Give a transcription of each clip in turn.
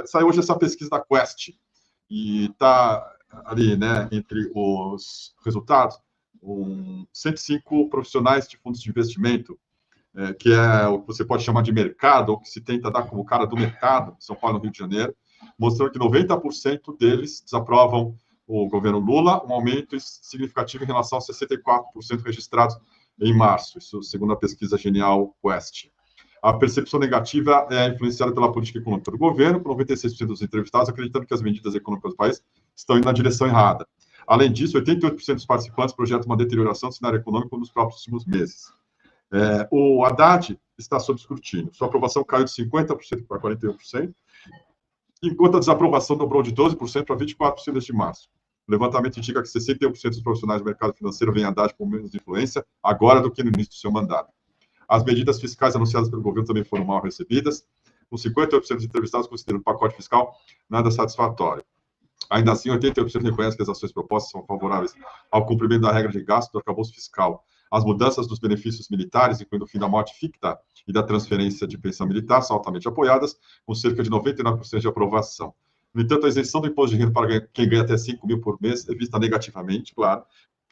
Saiu hoje essa pesquisa da Quest, e está ali, né, entre os resultados, 105 profissionais de fundos de investimento, que é o que você pode chamar de mercado, ou que se tenta dar como cara do mercado, São Paulo e Rio de Janeiro, mostrando que 90% deles desaprovam o governo Lula, um aumento significativo em relação aos 64% registrados em março, isso segundo a pesquisa Genial Quest. A percepção negativa é influenciada pela política econômica do governo, por 96% dos entrevistados acreditando que as medidas econômicas do país estão indo na direção errada. Além disso, 88% dos participantes projetam uma deterioração do cenário econômico nos próximos meses. O Haddad está sob escrutínio. Sua aprovação caiu de 50% para 41%, enquanto a desaprovação dobrou de 12% para 24% desde março. O levantamento indica que 61% dos profissionais do mercado financeiro veem Haddad com menos influência agora do que no início do seu mandato. As medidas fiscais anunciadas pelo governo também foram mal recebidas, com 58% dos entrevistados considerando o pacote fiscal nada satisfatório. Ainda assim, 88% reconhecem que as ações propostas são favoráveis ao cumprimento da regra de gasto do arcabouço fiscal. As mudanças dos benefícios militares, incluindo o fim da morte ficta e da transferência de pensão militar, são altamente apoiadas, com cerca de 99% de aprovação. No entanto, a isenção do imposto de renda para quem ganha até 5 mil por mês é vista negativamente, claro,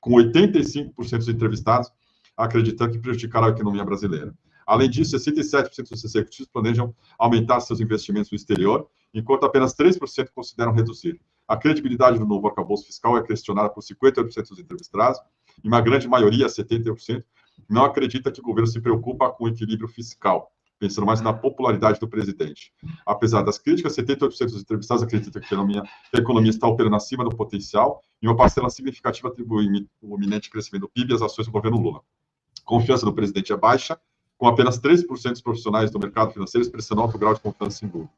com 85% dos entrevistados acreditando que prejudicará a economia brasileira. Além disso, 67% dos executivos planejam aumentar seus investimentos no exterior, enquanto apenas 3% consideram reduzir. A credibilidade do novo arcabouço fiscal é questionada por 58% dos entrevistados, e uma grande maioria, 70%, não acredita que o governo se preocupa com o equilíbrio fiscal, pensando mais na popularidade do presidente. Apesar das críticas, 78% dos entrevistados acreditam que a economia está operando acima do potencial, e uma parcela significativa atribui o iminente crescimento do PIB às ações do governo Lula. Confiança no presidente é baixa, com apenas 3% dos profissionais do mercado financeiro expressando alto grau de confiança em Lula.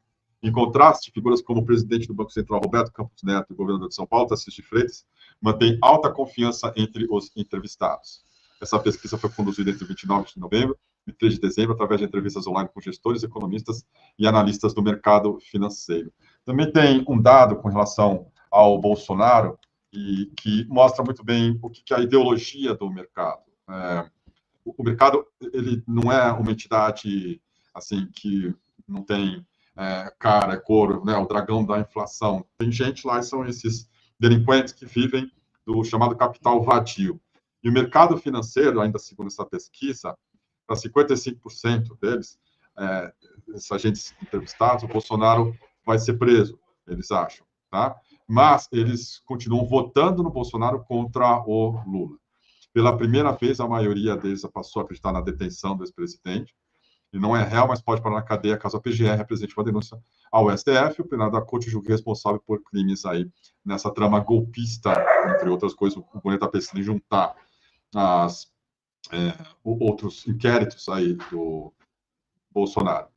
Em contraste, figuras como o presidente do Banco Central, Roberto Campos Neto, e o governador de São Paulo, Tarcísio de Freitas, mantêm alta confiança entre os entrevistados. Essa pesquisa foi conduzida entre 29 de novembro e 3 de dezembro, através de entrevistas online com gestores, economistas e analistas do mercado financeiro. Também tem um dado com relação ao Bolsonaro, e que mostra muito bem o que é a ideologia do mercado. O mercado, ele não é uma entidade assim que não tem cara, cor, né, o dragão da inflação. Tem gente lá, e são esses delinquentes que vivem do chamado capital vadio. E o mercado financeiro, ainda segundo essa pesquisa, para 55% deles, esses agentes entrevistados, o Bolsonaro vai ser preso, eles acham, tá? Mas eles continuam votando no Bolsonaro contra o Lula. Pela primeira vez, a maioria deles passou a acreditar na detenção do ex-presidente. E não é réu, mas pode parar na cadeia caso a PGR apresente uma denúncia ao STF. O plenário da Corte julga responsável por crimes aí nessa trama golpista, entre outras coisas. O governo está pensando em juntar outros inquéritos aí do Bolsonaro.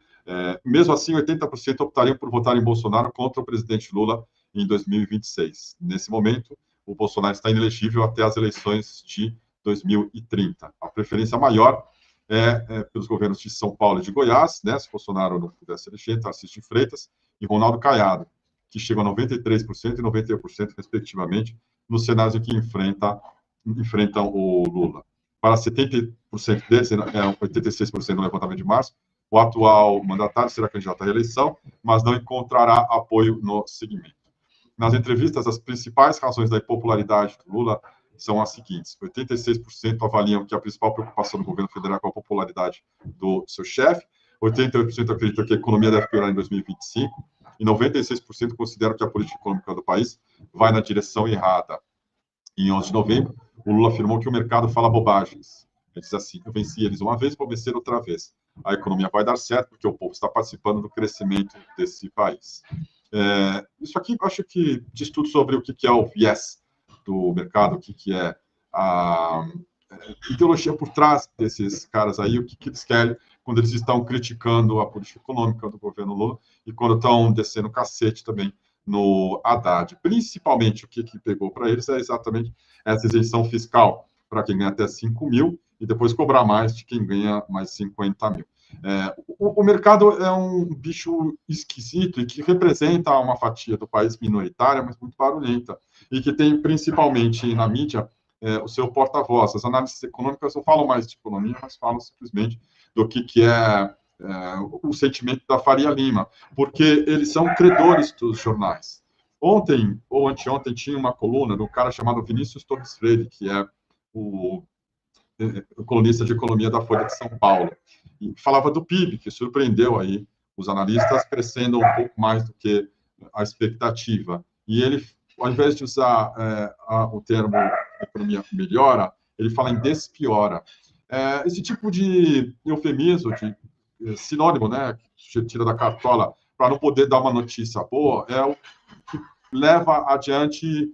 Mesmo assim, 80% optariam por votar em Bolsonaro contra o presidente Lula em 2026. Nesse momento, o Bolsonaro está inelegível até as eleições de 2030. A preferência maior é pelos governos de São Paulo e de Goiás, né, se Bolsonaro não pudesse eleger, Tarcísio de Freitas e Ronaldo Caiado, que chegam a 93% e 91%, respectivamente, nos cenários em que enfrentam o Lula. Para 70% deles, 86% no levantamento de março, o atual mandatário será candidato à reeleição, mas não encontrará apoio no segmento. Nas entrevistas, as principais razões da impopularidade do Lula são as seguintes: 86% avaliam que a principal preocupação do governo federal é com a popularidade do seu chefe, 88% acreditam que a economia deve piorar em 2025, e 96% consideram que a política econômica do país vai na direção errada. Em 11 de novembro, o Lula afirmou que o mercado fala bobagens. Ele diz assim: eu venci eles uma vez, vou vencer outra vez. A economia vai dar certo porque o povo está participando do crescimento desse país. Isso aqui, eu acho que diz tudo sobre o que é o viés do mercado, o que é a ideologia por trás desses caras aí, o que eles querem quando eles estão criticando a política econômica do governo Lula e quando estão descendo cacete também no Haddad. Principalmente, o que pegou para eles é exatamente essa isenção fiscal para quem ganha até 5 mil e depois cobrar mais de quem ganha mais 50 mil. O mercado é um bicho esquisito e que representa uma fatia do país minoritária, mas muito barulhenta, e que tem, principalmente na mídia, o seu porta-voz. As análises econômicas não falam mais de economia, mas falam simplesmente do que é o sentimento da Faria Lima, porque eles são credores dos jornais. Ontem, ou anteontem, tinha uma coluna de um cara chamado Vinícius Torres Freire, que é o colunista de economia da Folha de São Paulo, e falava do PIB, que surpreendeu aí os analistas, crescendo um pouco mais do que a expectativa. E ele, ao invés de usar o termo economia melhora, ele fala em despiora. Esse tipo de eufemismo, de sinônimo, né, que tira da cartola, para não poder dar uma notícia boa, é o que leva adiante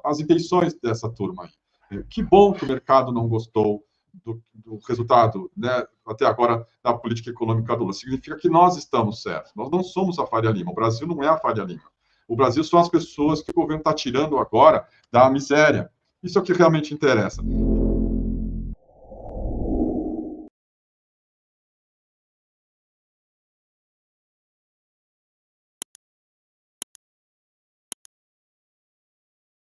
as intenções dessa turma aí. Que bom que o mercado não gostou do resultado, né, até agora, da política econômica do Lula. Significa que nós estamos certos. Nós não somos a Faria Lima. O Brasil não é a Faria Lima. O Brasil são as pessoas que o governo está tirando agora da miséria. Isso é o que realmente interessa.